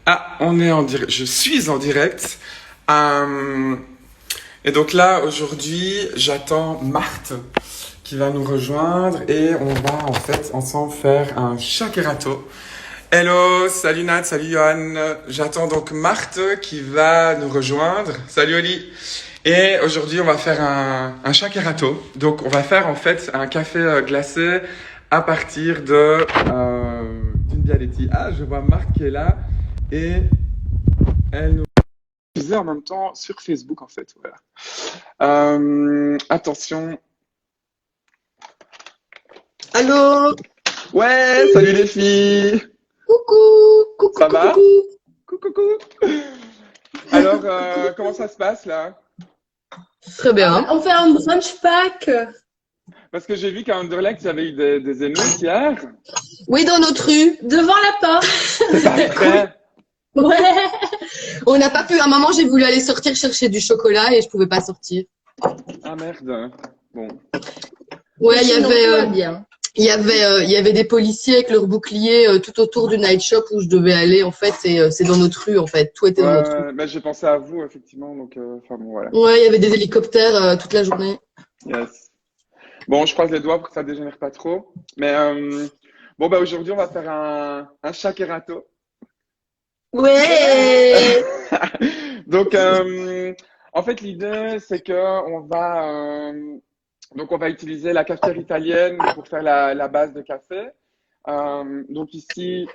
Ah, on est en direct. Je suis en direct. Euh, et donc là, aujourd'hui, j'attends Marthe qui va nous rejoindre et on va en fait ensemble faire un shakerato. Hello, salut Nat, salut Johan. J'attends donc Marthe qui va nous rejoindre. Salut Oli. Et aujourd'hui, on va faire un shakerato. Donc, on va faire en fait un café glacé à partir d'une Bialetti. Ah, je vois Marthe qui est là et elle nous diffusait en même temps sur Facebook en fait. Voilà. Attention. Allô? Ouais, salut les filles. Coucou! Coucou, Ça coucou, va? coucou! Coucou, coucou. Alors, comment ça se passe là? Très bien. On fait un brunch pack. Parce que j'ai vu qu'à Anderlecht, il y avait eu des émeutes hier. Oui, dans notre rue, devant la porte. C'est pas C'était cool. vrai. Ouais. On n'a pas pu. À un moment, j'ai voulu aller sortir chercher du chocolat et je pouvais pas sortir. Ah merde. Bon. Ouais, Sinon, tout va bien. il y avait des policiers avec leurs boucliers tout autour du night shop où je devais aller. En fait, c'est dans notre rue. En fait, tout était dans notre rue. Ouais, bah, j'ai pensé à vous effectivement. Donc, enfin bon, voilà. Ouais, il y avait des hélicoptères toute la journée. Yes. Bon, je croise les doigts pour que ça dégénère pas trop. Mais bon, bah aujourd'hui, on va faire un shakerato. Ouais. Donc, en fait, l'idée, c'est que on va utiliser la cafetière italienne pour faire la base de café. Donc ici,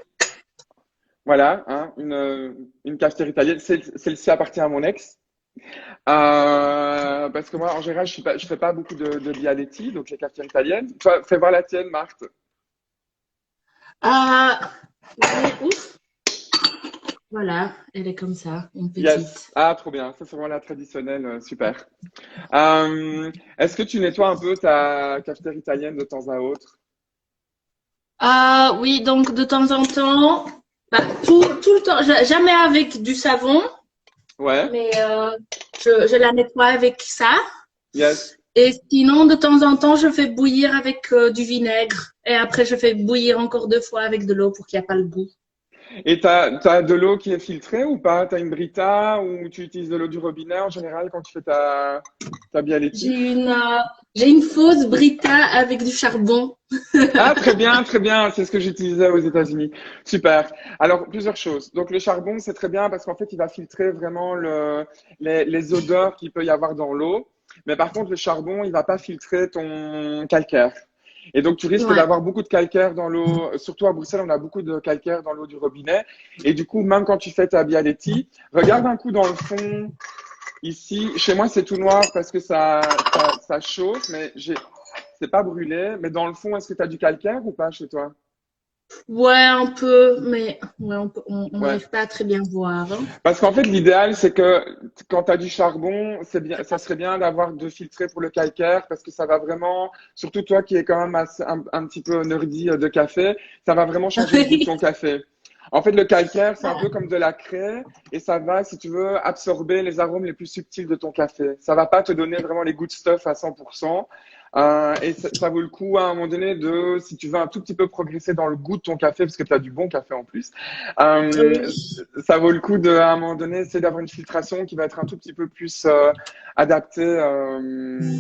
voilà, hein, une cafetière italienne. Celle-ci appartient à mon ex. Parce que moi, en général, je fais pas beaucoup de Bialetti, donc les cafetières italiennes. Toi, fais voir la tienne, Marthe. Ah, ouais, ouf. Voilà, elle est comme ça, une Yes. petite. Ah, trop bien. Ça, c'est vraiment la traditionnelle. Super. Est-ce que tu nettoies un peu ta cafetière italienne de temps à autre? Ah oui, donc de temps en temps, bah, tout le temps, jamais avec du savon, Ouais. mais je la nettoie avec ça. Yes. Et sinon, de temps en temps, je fais bouillir avec du vinaigre. Et après, je fais bouillir encore 2 fois avec de l'eau pour qu'il n'y ait pas le goût. Et t'as de l'eau qui est filtrée ou pas? T'as une Brita ou tu utilises de l'eau du robinet en général quand tu fais ta Bialetti? J'ai une fausse Brita avec du charbon. Ah, très bien, très bien. C'est ce que j'utilisais aux États-Unis. Super. Alors, plusieurs choses. Donc, le charbon, c'est très bien parce qu'en fait, il va filtrer vraiment les odeurs qu'il peut y avoir dans l'eau. Mais par contre, le charbon, il va pas filtrer ton calcaire. Et donc, tu risques Ouais. d'avoir beaucoup de calcaire dans l'eau. Surtout à Bruxelles, on a beaucoup de calcaire dans l'eau du robinet. Et du coup, même quand tu fais ta Bialetti, regarde un coup dans le fond. Ici, chez moi, c'est tout noir parce que ça chauffe, mais c'est pas brûlé. Mais dans le fond, est-ce que tu as du calcaire ou pas chez toi? Ouais, un peu, mais ouais, on Ouais. n'arrive pas à très bien voir, hein. Parce qu'en fait, l'idéal, c'est que quand tu as du charbon, c'est bien, ça serait bien d'avoir de filtrer pour le calcaire parce que ça va vraiment, surtout toi qui es quand même un petit peu nerdy de café, ça va vraiment changer le goût de ton café. En fait, le calcaire, c'est un peu comme de la craie et ça va, si tu veux, absorber les arômes les plus subtils de ton café. Ça va pas te donner vraiment les good stuff à 100%. Et ça vaut le coup à un moment donné si tu veux un tout petit peu progresser dans le goût de ton café, parce que tu as du bon café en plus, Oui. ça vaut le coup à un moment donné, essayer d'avoir une filtration qui va être un tout petit peu plus adaptée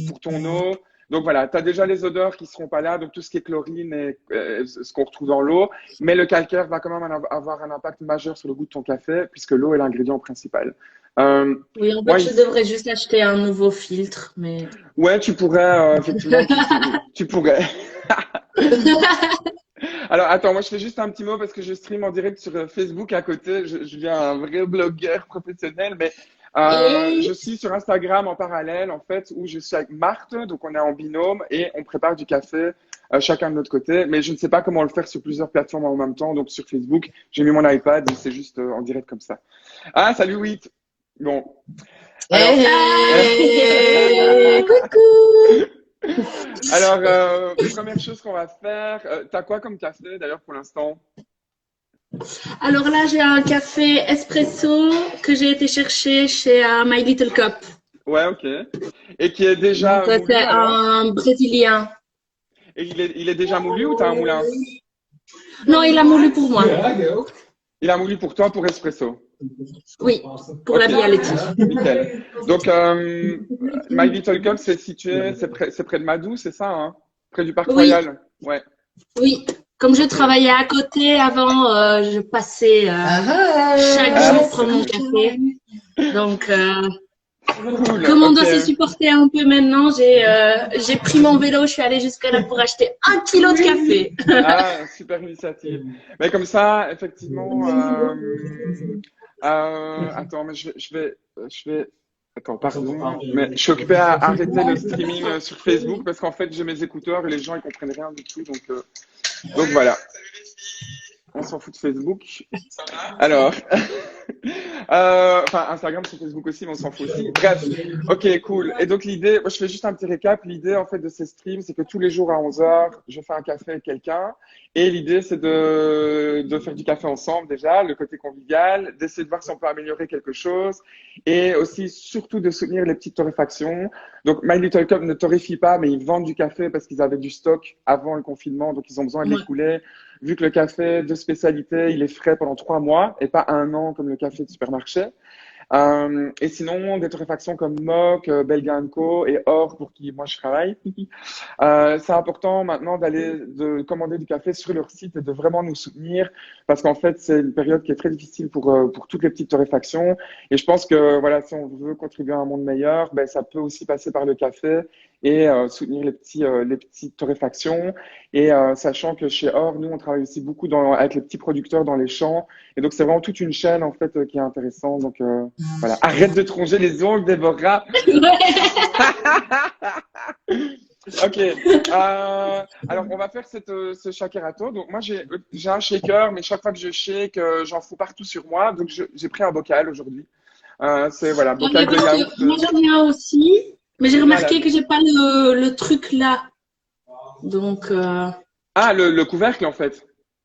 pour ton eau. Donc voilà, tu as déjà les odeurs qui seront pas là, donc tout ce qui est chlorine et ce qu'on retrouve dans l'eau, mais le calcaire va quand même avoir un impact majeur sur le goût de ton café, puisque l'eau est l'ingrédient principal. Oui, en fait, Moi, je devrais juste acheter un nouveau filtre, mais ouais, tu pourrais, effectivement, tu pourrais. Alors, attends, moi, je fais juste un petit mot parce que je stream en direct sur Facebook à côté. Je viens un vrai blogueur professionnel, mais je et suis sur Instagram en parallèle, en fait, où je suis avec Marthe, donc on est en binôme et on prépare du café chacun de notre côté. Mais je ne sais pas comment le faire sur plusieurs plateformes en même temps. Donc, sur Facebook, j'ai mis mon iPad et c'est juste en direct comme ça. Ah, salut, Wit. Bon, alors, Hey, coucou! alors première chose qu'on va faire, t'as quoi comme café d'ailleurs pour l'instant? alors là, j'ai un café espresso que j'ai été chercher chez My Little Cup. Ouais, ok. Et qui est déjà Donc, moulu c'est alors? un brésilien. Et il est déjà moulu ou t'as un moulin? Non, il a moulu pour moi. Il a moulu pour toi pour espresso. Oui, pour la Ok. Bialetti. Nickel. Donc, My Little Cup, c'est situé, c'est près de Madou, c'est ça, hein? Près du Parc Oui, Royal. Ouais. oui. Comme je Ok. travaillais à côté avant, je passais chaque Ah, jour prendre mon café. Donc, cool. comme on Ok. doit se supporter un peu maintenant, j'ai pris mon vélo, je suis allée jusqu'à là pour acheter 1 kilo de café. Ah, super initiative. Mais comme ça, effectivement, attends, mais attends, pardon, mais je suis occupé à arrêter le streaming sur Facebook parce qu'en fait, j'ai mes écouteurs et les gens, ils comprennent rien du tout, donc voilà. On s'en fout de Facebook. Alors, enfin, Instagram, c'est Facebook aussi, mais on s'en fout aussi. Bref, ok, cool. Et donc l'idée, moi je fais juste un petit récap. L'idée en fait de ces streams, c'est que tous les jours à 11 heures, je fais un café avec quelqu'un. Et l'idée, c'est de faire du café ensemble déjà, le côté convivial, d'essayer de voir si on peut améliorer quelque chose. Et aussi, surtout, de soutenir les petites torréfactions. Donc, My Little Cup ne torréfie pas, mais ils vendent du café parce qu'ils avaient du stock avant le confinement, donc ils ont besoin de Ouais. l'écouler. Vu que le café de spécialité, il est frais pendant 3 mois et pas un an comme le café de supermarché. Et sinon, des torréfactions comme Mock, Belga Co et Or pour qui moi je travaille. C'est important maintenant de commander du café sur leur site et de vraiment nous soutenir parce qu'en fait, c'est une période qui est très difficile pour toutes les petites torréfactions. Et je pense que voilà, si on veut contribuer à un monde meilleur, ben, ça peut aussi passer par le café et soutenir les petites torréfactions. Et sachant que chez Or, nous, on travaille aussi beaucoup avec les petits producteurs dans les champs. Et donc, c'est vraiment toute une chaîne en fait qui est intéressante. Donc, voilà. Arrête de te ronger les ongles, Déborah. Ok. Alors, on va faire ce shakerato. Donc, moi, j'ai un shaker, mais chaque fois que je shake, j'en fous partout sur moi. Donc, j'ai pris un bocal aujourd'hui. C'est, voilà, Non, mais bocal de parce que yaourt. moi j'en ai un aussi, mais j'ai Génial. remarqué que j'ai pas le truc là. Donc, Ah, le couvercle, en fait.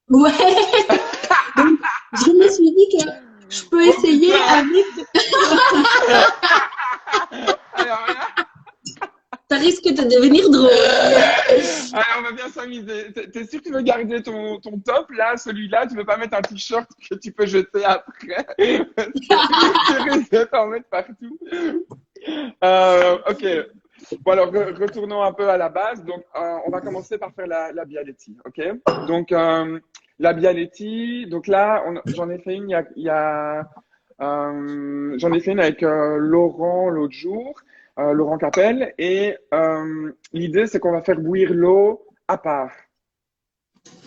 ouais. Donc, je me suis dit que je peux Oh, essayer putain. avec. Alors là, Ça risque de devenir drôle. on va bien s'amuser. T'es sûr que tu veux garder ton top, là, celui-là? Tu veux pas mettre un t-shirt que tu peux jeter après? Parce que tu risques de t'en mettre partout. Ok. Bon, alors, retournons un peu à la base. Donc, on va commencer par faire la Bialetti, ok? Donc, la Bialetti, donc là, j'en ai fait une j'en ai fait une avec Laurent l'autre jour, Laurent Capel, et l'idée, c'est qu'on va faire bouillir l'eau à part,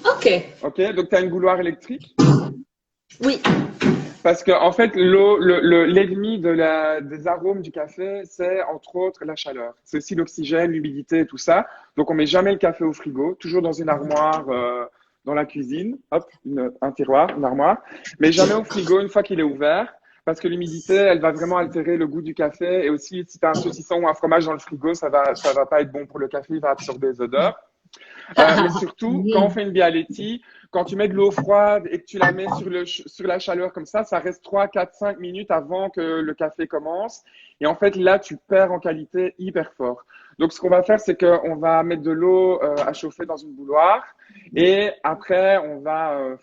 Ok. ok? Donc, tu as une bouilloire électrique? Oui. Parce que en fait, l'ennemi des arômes du café, c'est entre autres la chaleur. C'est aussi l'oxygène, l'humidité et tout ça. Donc, on met jamais le café au frigo, toujours dans une armoire dans la cuisine. Hop, un tiroir, une armoire. Mais jamais au frigo une fois qu'il est ouvert. Parce que l'humidité, elle va vraiment altérer le goût du café. Et aussi, si tu as un saucisson ou un fromage dans le frigo, ça va pas être bon pour le café, il va absorber les odeurs. Mais surtout, quand on fait une Bialetti, quand tu mets de l'eau froide et que tu la mets sur la chaleur comme ça reste 3, 4, 5 minutes avant que le café commence. Et en fait, là, tu perds en qualité hyper fort. Donc, ce qu'on va faire, c'est qu'on va mettre de l'eau à chauffer dans une bouilloire. Et après, on va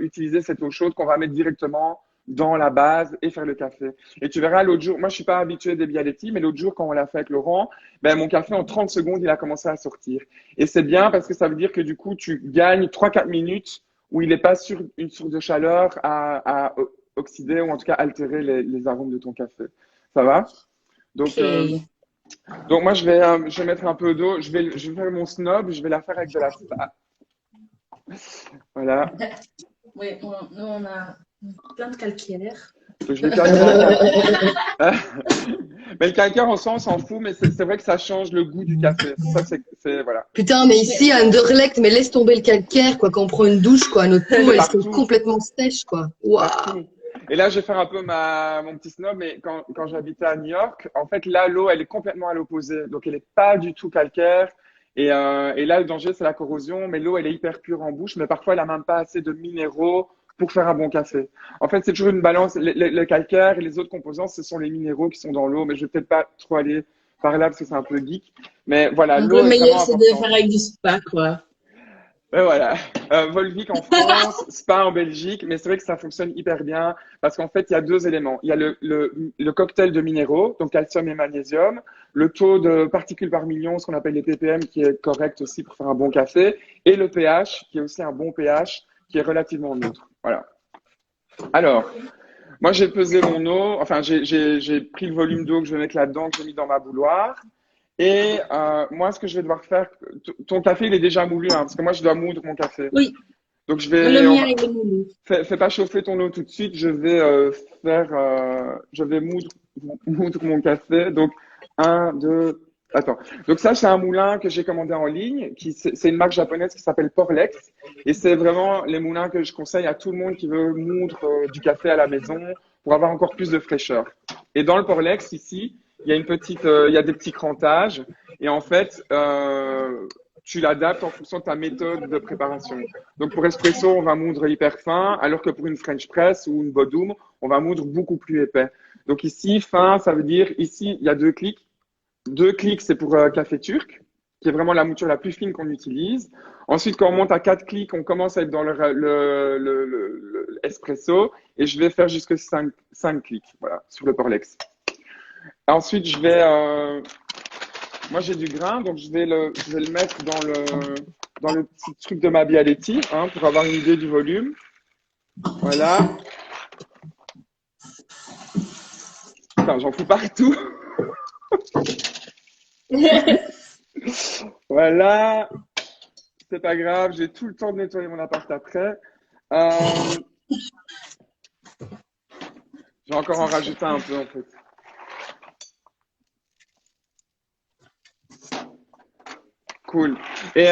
utiliser cette eau chaude qu'on va mettre directement dans la base et faire le café. Et tu verras l'autre jour, moi je suis pas habitué des Bialetti, mais l'autre jour quand on l'a fait avec Laurent, ben mon café en 30 secondes il a commencé à sortir. Et c'est bien parce que ça veut dire que du coup tu gagnes 3-4 minutes où il n'est pas sur une source de chaleur à oxyder ou en tout cas altérer les arômes de ton café. Ça va? Donc, Ok. donc moi je vais mettre un peu d'eau, je vais faire mon snob, je vais la faire avec de la voilà. Oui, nous on a plein de calcaire. Donc, je vais calcaire. Mais le calcaire, on s'en fout, mais c'est vrai que ça change le goût du café. Ça, voilà. Putain, mais ici, à Anderlecht, mais laisse tomber le calcaire, quoi. Quand on prend une douche, quoi, notre peau, elle se Partout. complètement sèche, quoi. Waouh. Partout. Et là, je vais faire un peu mon petit snob, mais quand j'habitais à New York, en fait, là, l'eau, elle est complètement à l'opposé. Donc, elle n'est pas du tout calcaire. Et là, le danger, c'est la corrosion. Mais l'eau, elle est hyper pure en bouche, mais parfois, elle n'a même pas assez de minéraux pour faire un bon café. En fait, c'est toujours une balance. Le calcaire et les autres composants, ce sont les minéraux qui sont dans l'eau. Mais je vais peut-être pas trop aller par là parce que c'est un peu geek. Mais voilà, Donc l'eau le est meilleur vraiment c'est de importante. faire avec du spa, quoi. Ouais, voilà. Volvic en France, Spa en Belgique, mais c'est vrai que ça fonctionne hyper bien parce qu'en fait, il y a deux éléments. Il y a le cocktail de minéraux, donc calcium et magnésium, le taux de particules par million, ce qu'on appelle les ppm, qui est correct aussi pour faire un bon café, et le pH, qui est aussi un bon pH, qui est relativement neutre. Voilà. Alors, moi, j'ai pesé mon eau, enfin, j'ai pris le volume d'eau que je vais mettre là-dedans, que j'ai mis dans ma bouilloire. Et moi, ce que je vais devoir faire, ton café, il est déjà moulu, hein, parce que moi, je dois moudre mon café. Oui, Donc, le mien il est moulu. fais pas chauffer ton eau tout de suite. Je vais moudre mon café. Donc, un, deux, attends. Donc ça, c'est un moulin que j'ai commandé en ligne. C'est une marque japonaise qui s'appelle Porlex. Et c'est vraiment les moulins que je conseille à tout le monde qui veut moudre du café à la maison pour avoir encore plus de fraîcheur. Et dans le Porlex, ici, il y a des petits crantages. Et en fait, tu l'adaptes en fonction de ta méthode de préparation. Donc pour espresso, on va moudre hyper fin, alors que pour une French press ou une Bodum, on va moudre beaucoup plus épais. Donc ici, fin, ça veut dire, ici, il y a deux clics. Deux clics, c'est pour café turc, qui est vraiment la mouture la plus fine qu'on utilise. Ensuite, quand on monte à 4 clics, on commence à être dans le espresso, et je vais faire jusque 5 clics, voilà, sur le Porlex. Ensuite, moi j'ai du grain, donc je vais le mettre dans le petit truc de ma Bialetti, hein, pour avoir une idée du volume. Voilà. Putain, j'en fous partout. Voilà. C'est pas grave, j'ai tout le temps de nettoyer mon appart après. Euh, je vais encore en rajouter un peu en fait. Cool. Et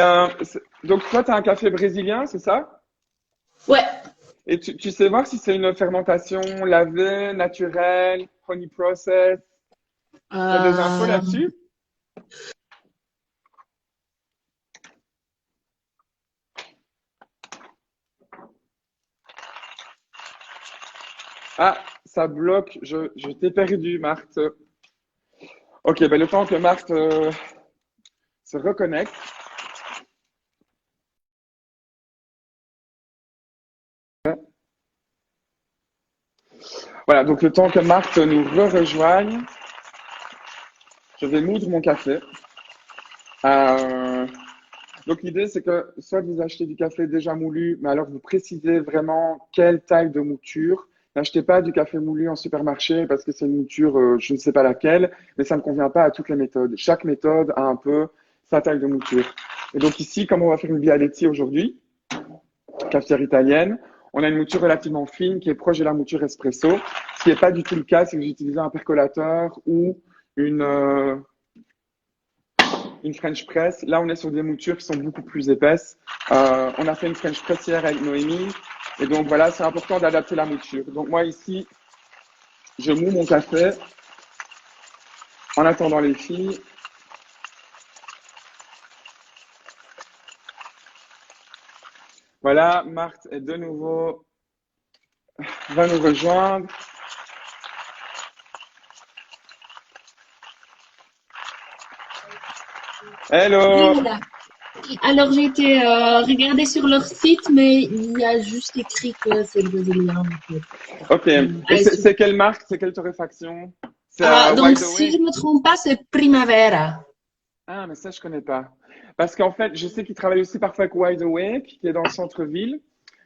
donc toi, tu as un café brésilien, c'est ça? Ouais. Et tu sais voir si c'est une fermentation lavée, naturelle, honey process? Tu as des infos Euh, là-dessus? Ah, ça bloque. Je t'ai perdu, Marthe. Ok, ben le temps que Marthe se reconnecte. Voilà, donc le temps que Marthe nous rejoigne, je vais moudre mon café. Euh, donc l'idée, c'est que soit vous achetez du café déjà moulu, mais alors vous précisez vraiment quelle taille de mouture. N'achetez pas du café moulu en supermarché parce que c'est une mouture, je ne sais pas laquelle, mais ça ne convient pas à toutes les méthodes. Chaque méthode a un peu sa taille de mouture. Et donc ici, comme on va faire une Bialetti aujourd'hui, cafetière italienne, on a une mouture relativement fine qui est proche de la mouture espresso. Ce qui n'est pas du tout le cas si vous utilisez un percolateur ou une French press. Là, on est sur des moutures qui sont beaucoup plus épaisses. On a fait une French press hier avec Noémie. Et donc, voilà, c'est important d'adapter la mouture. Donc, moi, ici, je moue mon café en attendant les filles. Voilà, Marthe est de nouveau, va nous rejoindre. Hello! Voilà. Alors j'ai été regarder sur leur site, mais il y a juste écrit que c'est le brésilien. Ok. Et c'est quelle marque? C'est quelle torréfaction? C'est Donc Wide si Away? je me trompe pas, c'est Primavera. Ah, mais ça, je connais pas. Parce qu'en fait, je sais qu'ils travaillent aussi parfois avec Wide Awake, qui est dans le centre-ville.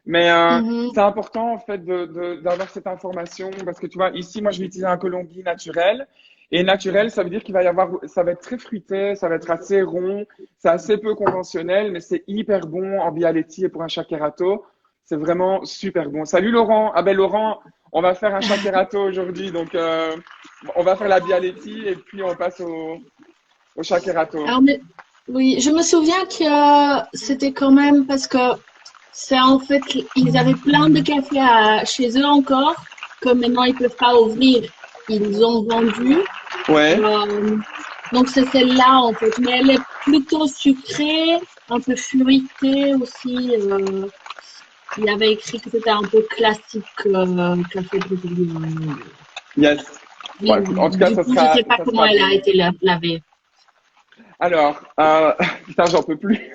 Mais Mhm. c'est important, en fait, d'avoir cette information. Parce que tu vois, ici, moi, je vais utiliser un Colombi naturel. Et naturel, ça veut dire qu'il va y avoir, ça va être très fruité, ça va être assez rond. C'est assez peu conventionnel, mais c'est hyper bon en Bialetti et pour un Shakerato. C'est vraiment super bon. Salut Laurent. Ah ben Laurent, on va faire un Shakerato aujourd'hui. Donc, on va faire la Bialetti et puis on passe au Shakerato. Alors, oui, je me souviens que c'était quand même parce que c'est en fait, ils avaient plein de cafés chez eux encore, que maintenant ils peuvent pas ouvrir. Ils ont vendu. Ouais. Donc c'est celle-là en fait, mais elle est plutôt sucrée, un peu fruitée aussi. Il y avait écrit que c'était un peu classique café brésilien. Yes. Mais Ouais, en tout cas, du ça coup, je sera, sais pas ça comment sera elle a bon. été lavée. Alors, putain, j'en peux plus.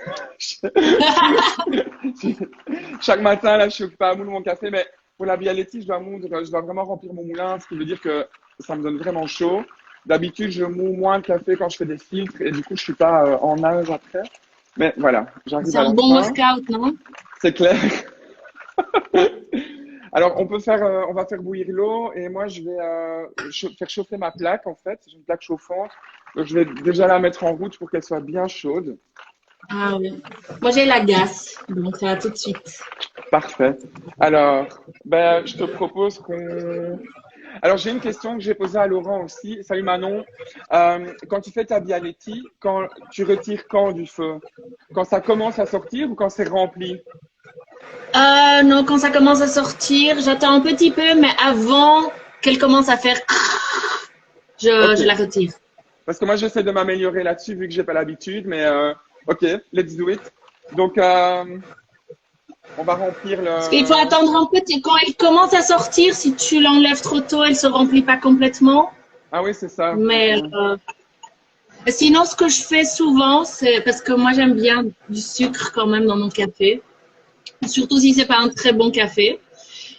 Chaque matin, là, je suis occupée à moudre mon café, mais pour la Bialetti, je dois vraiment remplir mon moulin, ce qui veut dire que ça me donne vraiment chaud. D'habitude, je moue moins le café quand je fais des filtres et du coup, je suis pas en nage après. Mais voilà, j'arrive C'est à un la bon fin. workout, non? C'est clair. Alors, on va faire bouillir l'eau et moi, je vais faire chauffer ma plaque en fait. J'ai une plaque chauffante. Donc, je vais déjà la mettre en route pour qu'elle soit bien chaude. Ah oui. Moi, j'ai la gaz, donc ça va tout de suite. Parfait. Alors, ben, je te propose qu'on. Alors, j'ai une question que j'ai posée à Laurent aussi. Salut Manon. Quand tu fais ta Bialetti, quand tu retires quand du feu? Quand ça commence à sortir ou quand c'est rempli? Non, quand ça commence à sortir, j'attends un petit peu, mais avant qu'elle commence à faire, Ok. je la retire. Parce que moi, j'essaie de m'améliorer là-dessus vu que j'ai pas l'habitude, mais ok, let's do it. Donc, on va remplir Parce qu'il faut le. attendre un petit. Quand elle commence à sortir, si tu l'enlèves trop tôt, elle se remplit pas complètement. Ah oui, c'est ça. Mais Ok. sinon, ce que je fais souvent, c'est parce que moi j'aime bien du sucre quand même dans mon café, surtout si c'est pas un très bon café.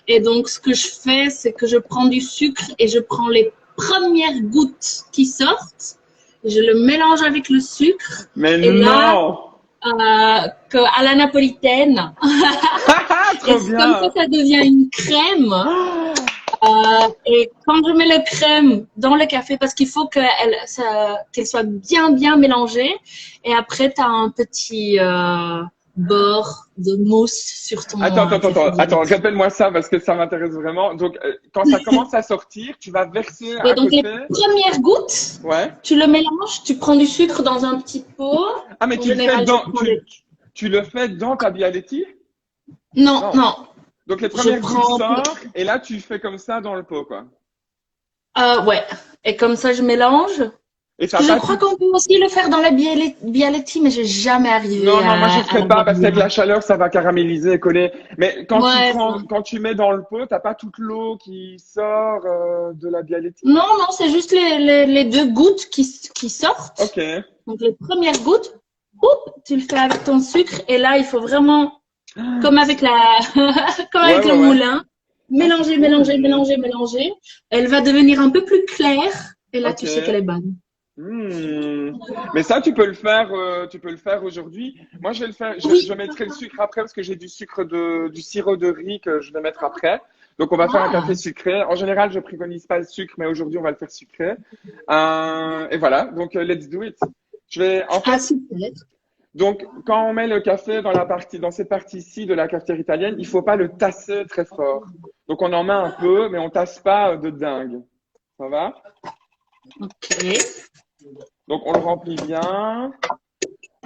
Et donc, ce que je fais, c'est que je prends du sucre et je prends les premières gouttes qui sortent, je le mélange avec le sucre Mais et là, non! à la napolitaine, et Trop comme bien! ça devient une crème. Et quand je mets le crème dans le café, parce qu'il faut qu'elle soit bien, bien mélangée, et après, tu as un petit bord de mousse sur ton café Attends, Bialetti. répète-moi ça parce que ça m'intéresse vraiment. Donc, quand ça commence à sortir, tu vas verser Ouais, à donc les côté. premières gouttes, Ouais. tu le mélanges, tu prends du sucre dans un petit pot. Ah, mais En général, je prends des... tu le fais dans ta Bialetti? Non, Non. non, Donc, les je premières gouttes prends... sortent et là, tu fais comme ça dans le pot, quoi. ouais, et comme ça, je mélange. Et Parce t'as que je pas crois tout. qu'on peut aussi le faire dans la Bialetti, mais j'ai jamais arrivé Non, non, moi je à ferais pas l'avoir parce qu'avec bien. la chaleur, ça va caraméliser et coller. Mais Ouais, quand tu mets dans le pot, t'as pas toute l'eau qui sort de la Bialetti? non, non, c'est juste les deux gouttes qui sortent. Ok. Donc les premières gouttes, oup, tu le fais avec ton sucre et là il faut vraiment, comme avec comme Ouais, avec ouais, le ouais. moulin, Ah, c'est mélanger, trop mélanger, bien. mélanger, mélanger. Elle va devenir un peu plus claire et là Ok. tu sais qu'elle est bonne. Hmm. Mais ça, tu peux le faire aujourd'hui. Moi, je vais le faire. Je Oui. mettrai le sucre après parce que j'ai du sirop de riz que je vais mettre après. Donc, on va faire un Ah, café sucré. En général, je préconise pas le sucre, mais aujourd'hui, on va le faire sucré. Et voilà. Donc, let's do it. En ah fait, super. donc, quand on met le café dans cette partie-ci de la cafetière italienne, il faut pas le tasser très fort. Donc, on en met un peu, mais on tasse pas de dingue. Ça va? Ok. Donc, on le remplit bien.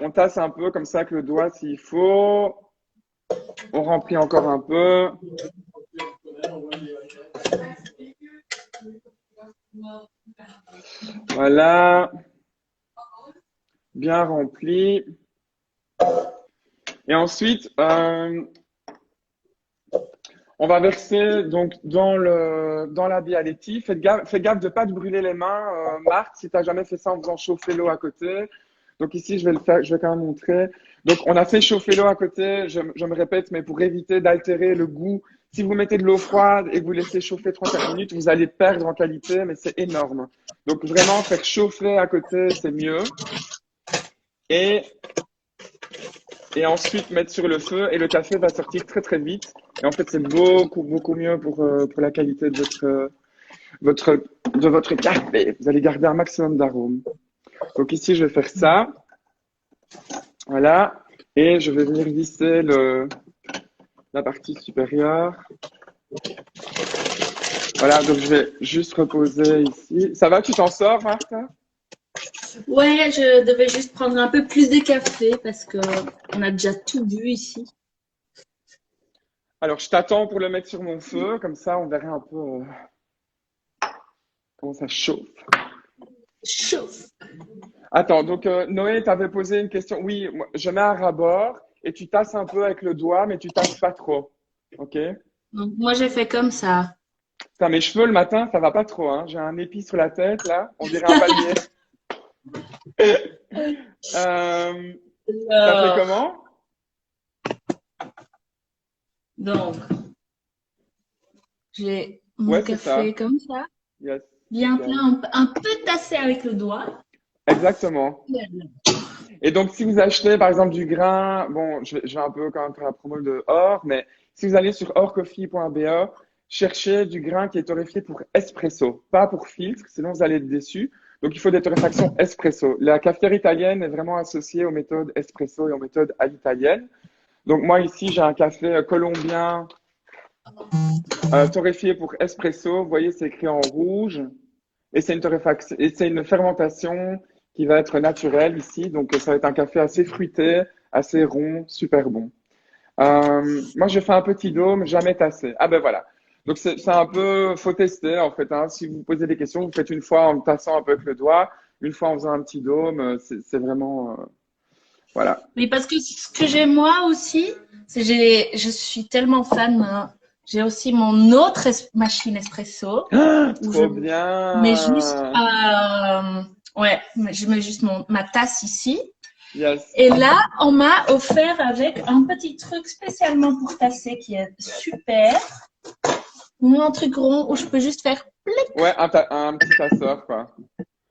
On tasse un peu comme ça avec le doigt s'il faut. On remplit encore un peu. Voilà. Bien rempli. Et ensuite, on va verser donc dans la Bialetti. Fais gaffe de pas te brûler les mains, Marthe, si tu n'as jamais fait ça en faisant chauffer l'eau à côté. Donc ici, je vais le faire, je vais quand même montrer. Donc on a fait chauffer l'eau à côté, je me répète, mais pour éviter d'altérer le goût. Si vous mettez de l'eau froide et que vous laissez chauffer 3-4 minutes, vous allez perdre en qualité, mais c'est énorme. Donc vraiment, faire chauffer à côté, c'est mieux. Et, et ensuite mettre sur le feu et le café va sortir très très vite. Et en fait, c'est beaucoup, beaucoup mieux pour la qualité de votre café. Vous allez garder un maximum d'arômes. Donc ici, je vais faire ça. Voilà. Et je vais venir visser la partie supérieure. Voilà, donc je vais juste reposer ici. Ça va, tu t'en sors, Marthe? Ouais, je devais juste prendre un peu plus de café parce que on a déjà tout bu ici. Alors, je t'attends pour le mettre sur mon feu. Comme ça, on verra un peu comment ça chauffe. Chauffe. Attends, donc Noé t'avais posé une question. Oui, je mets un rabord et tu tasses un peu avec le doigt, mais tu tasses pas trop. Ok? Donc, moi, j'ai fait comme ça. Putain, mes cheveux le matin, ça va pas trop, hein. J'ai un épi sur la tête, là. On dirait un palmier. Ça fait Alors, comment? donc, j'ai mon Ouais, c'est café ça. comme ça, Yes, bien nickel. plein, un peu tassé avec le doigt. Exactement. Et donc, si vous achetez, par exemple, du grain, bon, je vais un peu quand même faire la promo de Or, mais si vous allez sur orcoffee.be, cherchez du grain qui est torréfié pour espresso, pas pour filtre, sinon vous allez être déçu. Donc, il faut des torréfactions espresso. La cafetière italienne est vraiment associée aux méthodes espresso et aux méthodes à l'italienne. Donc, moi, ici, j'ai un café colombien torréfié pour espresso. Vous voyez, c'est écrit en rouge. Et c'est une torréfaction, et c'est une fermentation qui va être naturelle ici. Donc, ça va être un café assez fruité, assez rond, super bon. Moi, je fais un petit dôme, jamais tassé. Ah ben voilà. Donc, c'est un peu, faut tester en fait. Hein. Si vous posez des questions, vous faites une fois en tassant un peu avec le doigt, une fois en faisant un petit dôme. C'est vraiment, voilà. Oui, parce que ce que j'ai moi aussi, je suis tellement fan, hein. J'ai aussi mon autre machine espresso Ah, où je trop mets juste, bien. ouais, je mets juste ma tasse ici. Yes. Et là, on m'a offert avec un petit truc spécialement pour tasser qui est super. Un truc rond où je peux juste faire plic. Ouais, un petit tasseur, quoi.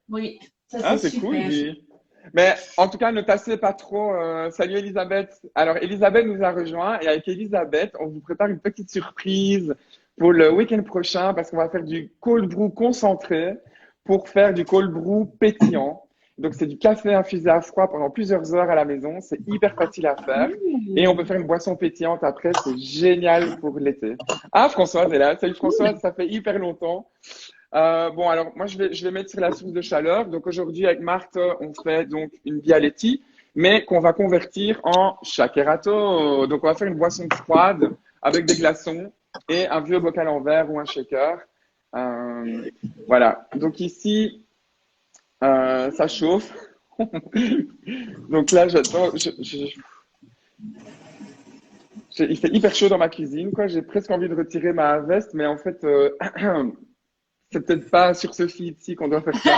Oui, ça Ah, c'est c'est cool, super. lui. Mais en tout cas, ne tassez pas trop. Salut Elisabeth. Alors, Elisabeth nous a rejoint et avec Elisabeth, on vous prépare une petite surprise pour le week-end prochain parce qu'on va faire du cold brew concentré pour faire du cold brew pétillant. Donc, c'est du café infusé à froid pendant plusieurs heures à la maison. C'est hyper facile à faire. Et on peut faire une boisson pétillante après. C'est génial pour l'été. Ah, Françoise est là. Salut Françoise, ça fait hyper longtemps. Bon, alors moi je vais mettre sur la source de chaleur. Donc aujourd'hui avec Marthe, on fait donc une Bialetti, mais qu'on va convertir en shakerato. Donc on va faire une boisson froide avec des glaçons et un vieux bocal en verre ou un shaker. Voilà. Donc ici ça chauffe. Donc là j'attends. Il fait hyper chaud dans ma cuisine, quoi. J'ai presque envie de retirer ma veste, mais en fait c'est peut-être pas sur ce feed-ci qu'on doit faire ça.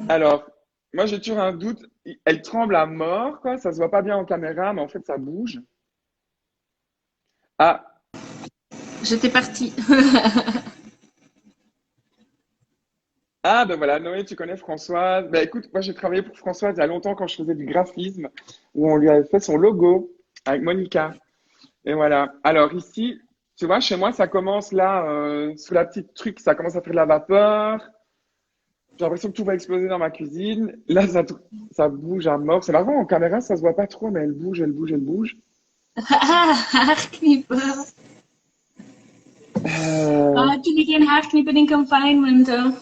Alors, moi j'ai toujours un doute. Elle tremble à mort, quoi. Ça se voit pas bien en caméra, mais en fait ça bouge. Ah, J'étais partie. ah ben voilà, Noé, tu connais Françoise. Ben écoute, moi j'ai travaillé pour Françoise il y a longtemps quand je faisais du graphisme, où on lui avait fait son logo avec Monica. Et voilà. Alors ici, tu vois, chez moi ça commence là, sous la petite truc, ça commence à faire de la vapeur. J'ai l'impression que tout va exploser dans ma cuisine. Là, ça bouge à mort. C'est marrant, en caméra, ça se voit pas trop, mais elle bouge, elle bouge, elle bouge. Haarkniepen. Euh, Toen ik geen haarkniepen in confinement.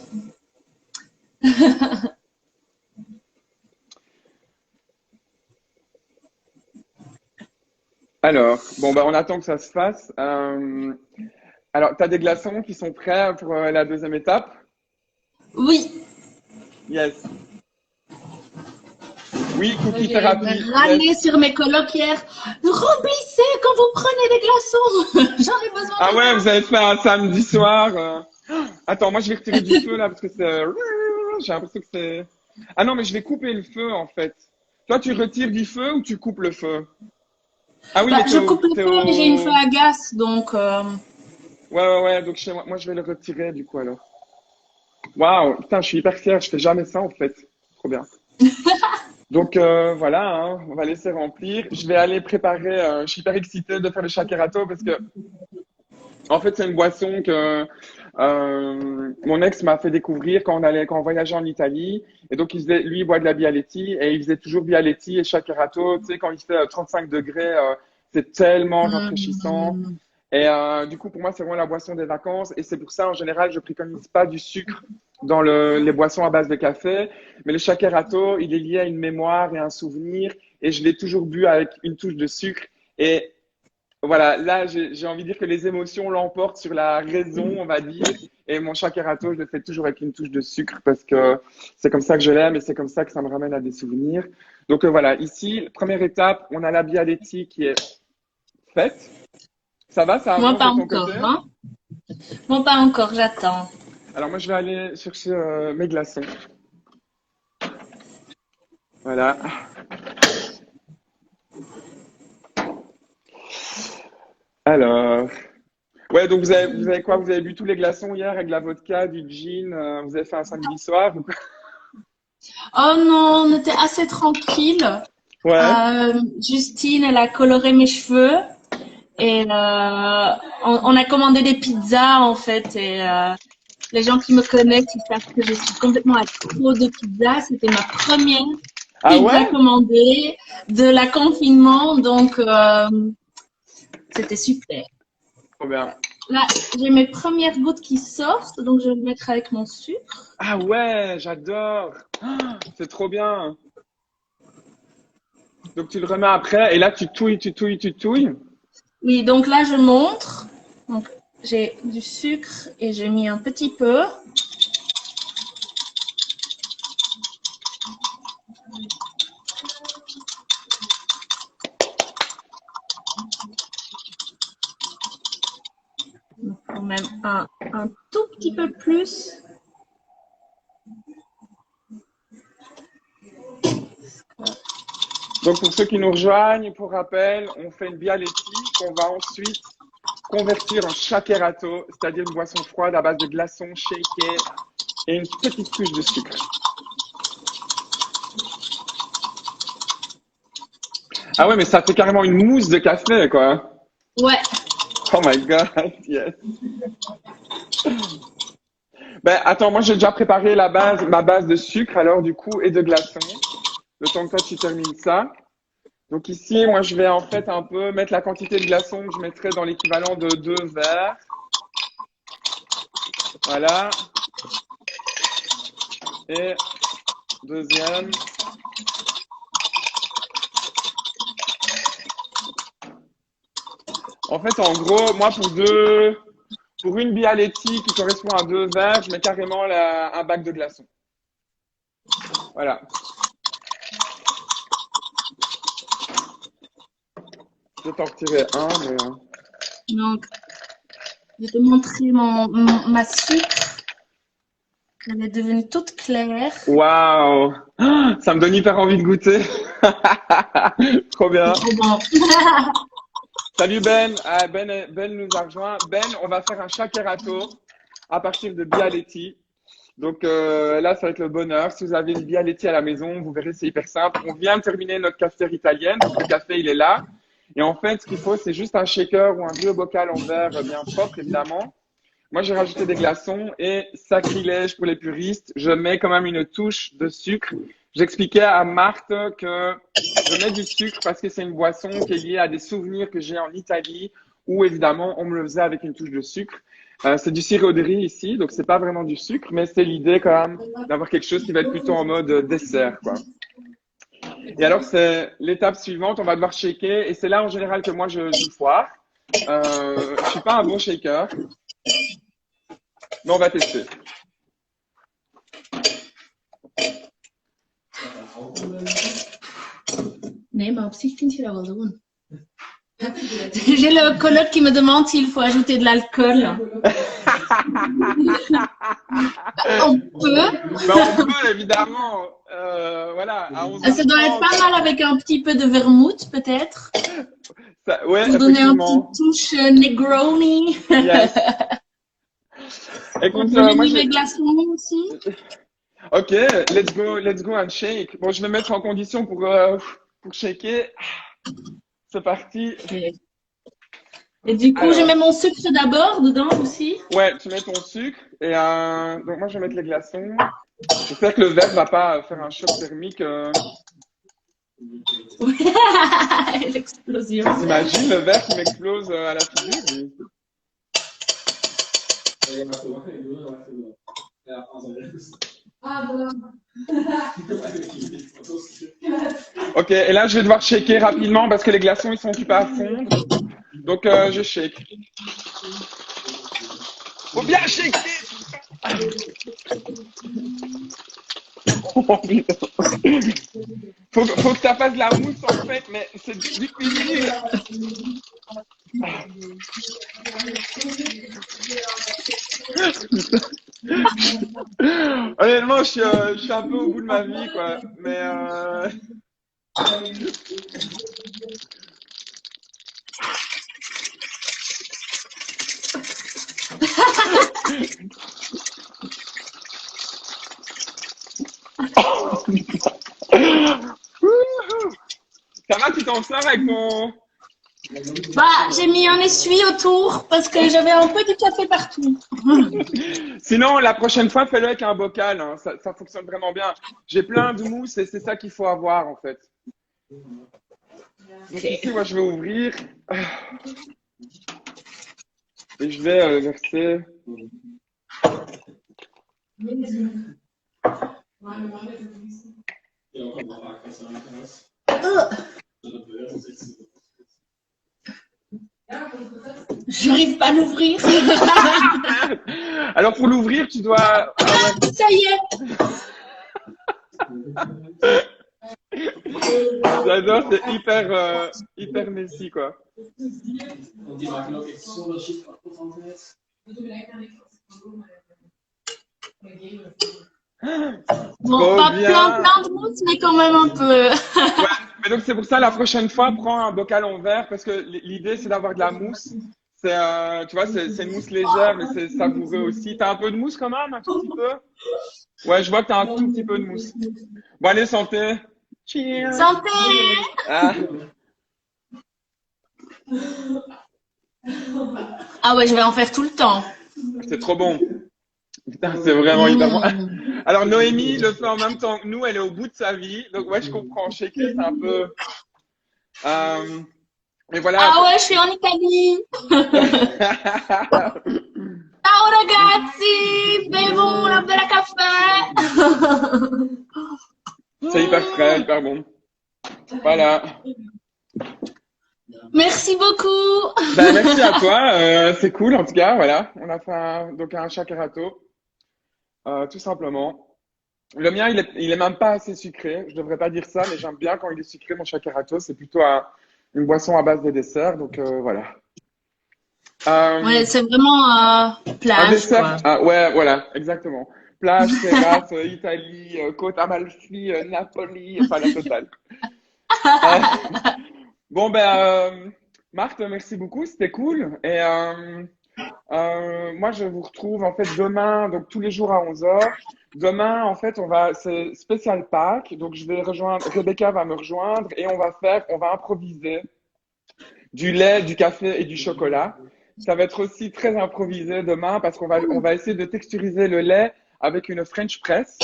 alors, bon, bah, on attend que ça se fasse. Alors, tu as des glaçons qui sont prêts pour la deuxième étape? Oui, Yes. Oui, cookie j'ai thérapie. râlé Yes. sur mes colocs hier. Remplissez quand vous prenez des glaçons. J'en ai besoin Ah de ouais, moi. vous avez fait un samedi soir. Attends, moi, je vais retirer du feu là parce que c'est. J'ai l'impression que c'est. Ah non, mais je vais couper le feu en fait. Toi, tu retires du feu ou tu coupes le feu? Ah oui, Bah, mais je coupe le t'es feu, mais j'ai une feu au. à gaz, donc Ouais, ouais, ouais. Donc chez moi, moi, je vais le retirer du coup alors. Waouh, putain, je suis hyper fier. Je fais jamais ça en fait. Trop bien. Donc voilà, hein, on va laisser remplir. Je vais aller préparer. Je suis hyper excitée de faire le shakerato parce que en fait c'est une boisson que mon ex m'a fait découvrir quand on voyageait en Italie. Et donc lui il boit de la Bialetti et il faisait toujours Bialetti et shakerato. Tu sais quand il fait 35 degrés, c'est tellement rafraîchissant. hum, Et du coup, pour moi, c'est vraiment la boisson des vacances. Et c'est pour ça, en général, je préconise pas du sucre dans les boissons à base de café. Mais le shakerato, il est lié à une mémoire et un souvenir. Et je l'ai toujours bu avec une touche de sucre. Et voilà, là, j'ai envie de dire que les émotions l'emportent sur la raison, on va dire. Et mon shakerato, je le fais toujours avec une touche de sucre parce que c'est comme ça que je l'aime et c'est comme ça que ça me ramène à des souvenirs. Donc voilà, ici, première étape, on a la Bialetti qui est faite. Ça va, ça moi avance pas de ton encore, côté? hein. Moi pas encore, j'attends. Alors moi, je vais aller chercher mes glaçons. Voilà. Alors, ouais, donc vous avez quoi? Vous avez bu tous les glaçons hier avec de la vodka, du gin, vous avez fait un samedi soir ou quoi? Oh non, on était assez tranquille. Ouais. Justine, elle a coloré mes cheveux et on a commandé des pizzas en fait. Et les gens qui me connaissent, ils savent que je suis complètement accro de pizzas. C'était ma première Ah pizza ouais? commandée de la confinement, donc c'était super. Trop bien. Là, j'ai mes premières gouttes qui sortent, donc je vais le mettre avec mon sucre. Ah ouais, j'adore. Ah, c'est trop bien. Donc tu le remets après et là tu touilles, tu touilles, tu touilles. Oui, donc là, je montre. Donc, j'ai du sucre et j'ai mis un petit peu. Donc, quand même un tout petit peu plus. Donc pour ceux qui nous rejoignent, pour rappel, on fait une Bialetti qu'on va ensuite convertir en shakerato, c'est-à-dire une boisson froide à base de glaçons shakés et une petite touche de sucre. Ah ouais, mais ça fait carrément une mousse de café, quoi. Ouais. Oh my god, yes. Ben attends, moi j'ai déjà préparé ma base de sucre alors du coup et de glaçons. Le temps que toi tu termines ça. Donc ici, moi je vais en fait un peu mettre la quantité de glaçons que je mettrai dans l'équivalent de 2 verres. Voilà. Et deuxième. En fait, en gros, moi pour une Bialetti qui correspond à 2 verres, je mets carrément un bac de glaçons. Voilà. Je vais t'en retirer un, mais. Donc, je vais te montrer ma sucre. Elle est devenue toute claire. Waouh! Ah, ça me donne hyper envie de goûter. Trop bien. C'est trop bon. Salut Ben. Ah, Ben nous a rejoint. Ben, on va faire un shakerato à partir de Bialetti. Donc là, ça va être le bonheur. Si vous avez une Bialetti à la maison, vous verrez, c'est hyper simple. On vient de terminer notre cafetière italienne. Donc le café, il est là. Et en fait, ce qu'il faut, c'est juste un shaker ou un vieux bocal en verre bien propre, évidemment. Moi, j'ai rajouté des glaçons et sacrilège pour les puristes, je mets quand même une touche de sucre. J'expliquais à Marthe que je mets du sucre parce que c'est une boisson qui est liée à des souvenirs que j'ai en Italie où évidemment on me le faisait avec une touche de sucre. C'est du sirop de riz ici, donc c'est pas vraiment du sucre, mais c'est l'idée quand même d'avoir quelque chose qui va être plutôt en mode dessert, quoi. Et alors c'est l'étape suivante, on va devoir shaker et c'est là en général que moi je foire. Je suis pas un bon shaker. Mais on va tester. Nee, maar op zich kun je dat wel doen. J'ai le coloc qui me demande s'il faut ajouter de l'alcool. On peut. Ben, on peut, évidemment. Voilà, à 11h30. Ça doit être pas mal avec un petit peu de vermouth, peut-être. Ouais, Pour donner un effectivement. petit touche Negroni. Yes. Écoute, J'ai moi mis j'ai. mes glaçons aussi. Ok, let's go and shake. Bon, je vais me mettre en condition pour shaker. C'est parti. Et du coup, Alors. je mets mon sucre d'abord dedans aussi. Ouais, tu mets ton sucre et donc moi je vais mettre les glaçons. J'espère que le verre va pas faire un choc thermique. L'explosion. T'imagines le verre qui m'explose à la figure? Ok, et là je vais devoir shaker rapidement parce que les glaçons ils sont occupés à fondre. Donc je shake. Faut bien shaker! Oh, putain. Faut que ça fasse de la mousse en fait, mais c'est difficile. Honnêtement, je suis un peu au bout de ma vie, quoi. Mais ça va, tu t'en sors avec ton... Bah, j'ai mis un essuie autour parce que j'avais un peu du café partout. Sinon, la prochaine fois, fais-le avec un bocal, hein. Ça fonctionne vraiment bien. J'ai plein de mousse et c'est ça qu'il faut avoir, en fait. Donc ici, moi, je vais ouvrir et je vais verser. J'arrive pas à l'ouvrir. Alors, pour l'ouvrir, tu dois... Ah ouais. Ça y est. J'adore, c'est hyper messy, quoi. Bon, Trop pas bien. plein de mousse, mais quand même un peu. Ouais, mais donc c'est pour ça, la prochaine fois, prends un bocal en verre, parce que l'idée, c'est d'avoir de la mousse. C'est, tu vois, c'est une mousse légère, mais c'est savoureux aussi. T'as un peu de mousse quand même, un tout petit peu? Ouais, je vois que t'as un tout petit peu de mousse. Bon, allez, santé. Cheers. Santé. Ah, Ah ouais, je vais en faire tout le temps. c'est trop bon. Putain, c'est vraiment hyper bon. Mmh. Alors, Noémie le fait en même temps que nous, elle est au bout de sa vie. Donc, ouais, je comprends. Shaker, c'est un peu... mais voilà. Ah ouais, je suis en Italie. Ciao ragazzi, bevo una bella caffè. C'est hyper frais, hyper bon. Voilà. Merci beaucoup. Ben, merci à toi. C'est cool, en tout cas. Voilà. On a fait donc un chakerato. Tout simplement. Le mien, il est même pas assez sucré. Je devrais pas dire ça, mais j'aime bien quand il est sucré, mon chakerato. C'est plutôt une boisson à base de dessert. Donc, voilà. Ouais, c'est vraiment Un plage, dessert. quoi. Ah, ouais, voilà, exactement. Plage, terrasse, Italie, côte Amalfi, Napoli, enfin la totale. Euh, bon, ben, Marthe, merci beaucoup, c'était cool. Et moi, je vous retrouve en fait demain, donc tous les jours à 11h. Demain, en fait, c'est spécial Pâques, donc je vais rejoindre, Rebecca va me rejoindre et on va improviser du lait, du café et du chocolat. Ça va être aussi très improvisé demain parce on va essayer de texturiser le lait avec une French press.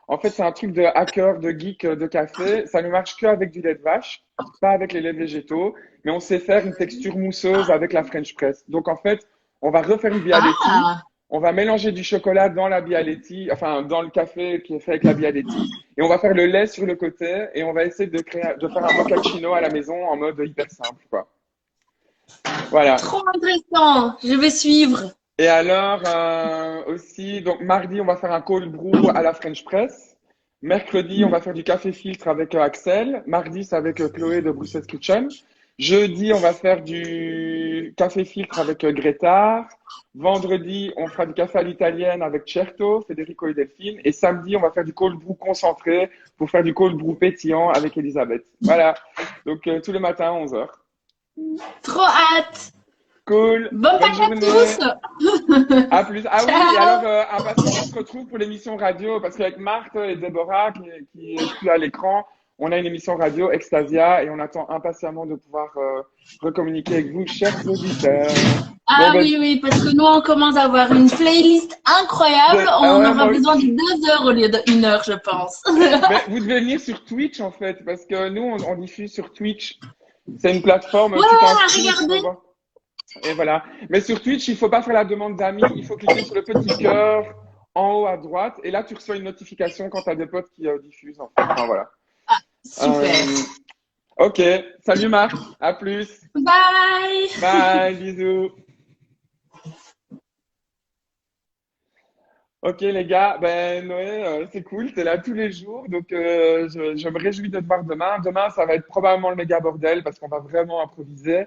En fait, c'est un truc de hacker, de geek, de café. Ça ne marche qu'avec du lait de vache, pas avec les laits végétaux, mais on sait faire une texture mousseuse avec la French press. Donc, en fait, on va refaire une Bialetti. Ah, On va mélanger du chocolat dans la Bialetti, enfin, dans le café qui est fait avec la Bialetti. Et on va faire le lait sur le côté et on va essayer de faire un mochaccino à la maison en mode hyper simple, quoi. Voilà. trop intéressant. Je vais suivre. Et alors, aussi, donc mardi, on va faire un cold brew à la French press. Mercredi, on va faire du café filtre avec Axel. Mardi, c'est avec Chloé de Bruxelles Kitchen. Jeudi, on va faire du café filtre avec Greta. Vendredi, on fera du café à l'italienne avec Certo, Federico et Delphine. Et samedi, on va faire du cold brew concentré pour faire du cold brew pétillant avec Elisabeth. Voilà. Donc, tous les matins à 11h. Trop hâte. Cool. Bon Bonne Pâques à journée. tous. À plus. Ah oui, et Ciao. alors, impatiemment, on se retrouve pour l'émission radio, parce qu'avec Marthe et Déborah, qui est plus à l'écran, on a une émission radio, Extasia, et on attend impatiemment de pouvoir recommuniquer avec vous, chers auditeurs. Ah Bon, ben, oui, oui, parce que nous, on commence à avoir une playlist incroyable. ah On ouais, aura moi besoin de aussi. 2 heures au lieu d'1 heure, je pense. Mais vous devez venir sur Twitch, en fait, parce que nous, on diffuse sur Twitch. C'est une plateforme, Ouais, tu à t'inscris, tu peux regarder. voir. Et voilà. Mais sur Twitch, il faut pas faire la demande d'amis, il faut cliquer sur le petit cœur en haut à droite, et là, tu reçois une notification quand tu as des potes qui diffusent, en fait. Enfin, voilà. Super. Ok. Salut Marc. À plus. Bye. Bye. Bisous. Ok les gars, ben Noé, c'est cool, t'es là tous les jours, donc je me réjouis de te voir demain. Demain, ça va être probablement le méga bordel parce qu'on va vraiment improviser.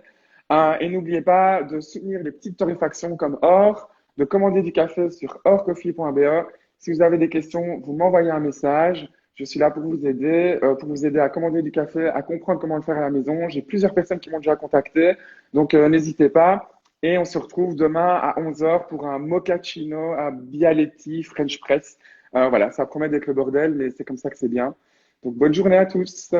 Et n'oubliez pas de soutenir les petites torréfactions comme Or, de commander du café sur orcoffee.be. Si vous avez des questions, vous m'envoyez un message. Je suis là pour vous aider à commander du café, à comprendre comment le faire à la maison. J'ai plusieurs personnes qui m'ont déjà contacté, donc n'hésitez pas. Et on se retrouve demain à 11 heures pour un mochaccino à Bialetti French Press. Voilà, ça promet d'être le bordel, mais c'est comme ça que c'est bien. Donc bonne journée à tous.